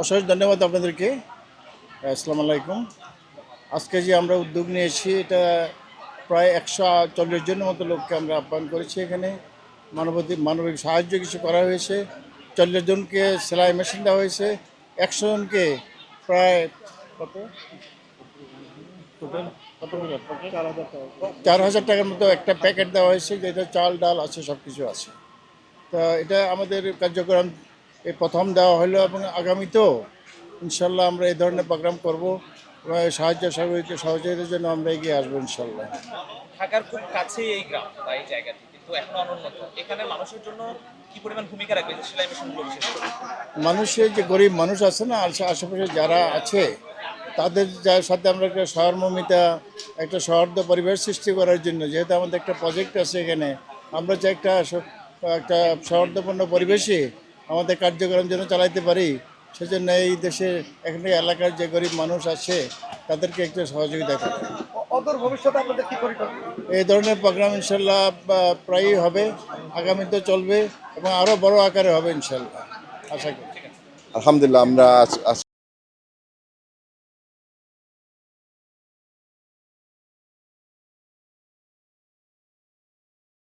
অশেষ ধন্যবাদ আপনাদেরকে। আসসালামু আলাইকুম। আজকে যে আমরা উদ্যোগ নিয়েছি এটা প্রায় 140 জনের মতো লোককে আমরা আহ্বান করেছি। এখানে মানবিক সাহায্য কিছু করা হয়েছে। 40 জনকে সেলাই মেশিন দেওয়া হয়েছে। 100 জনকে প্রায় কত টোটাল কত 4,000 টাকার মতো একটা প্যাকেট দেওয়া হয়েছে, যেটা চাল ডাল আছে, সব কিছু আছে। তা এটা আমাদের কার্যক্রম এই প্রথম দেওয়া হলো এবং আগামীতেও ইনশাল্লাহ আমরা এই ধরনের প্রোগ্রাম করব। সহযোগিতার জন্য আমরা এগিয়ে আসবো ইনশাল্লাহ। ঢাকার খুব কাছেই এই গ্রাম বা এই জায়গাটি, কিন্তু এখনো অনুন্নত। এখানে মানুষের জন্য কি পরিমাণ ভূমিকা রাখবে যে সেলাই মেশিনগুলো বিশেষ করে? মানুষের যে গরিব মানুষ আছে না, আশেপাশে যারা আছে তাদের যার সাথে আমরা একটা সহমর্মিতা, একটা সৌহার্দ্য পরিবেশ সৃষ্টি করার জন্য, যেহেতু আমাদের একটা প্রজেক্ট আছে এখানে, আমরা যে একটা সৌহার্দ্যপূর্ণ পরিবেশে আমাদের কার্যক্রম যেন চালাইতে পারি, সেজন্য এই দেশে এখানে এলাকার যে গরিব মানুষ আছে তাদেরকে একটু সহযোগিতা করা। অদূর ভবিষ্যতে আপনাদের কি পরিকল্পনা? এই ধরনের প্রোগ্রাম ইনশাল্লাহ প্রায়ই হবে, আগামীতে চলবে এবং আরও বড় আকারে হবে ইনশাল্লাহ, আশা করি। আলহামদুলিল্লাহ আমরা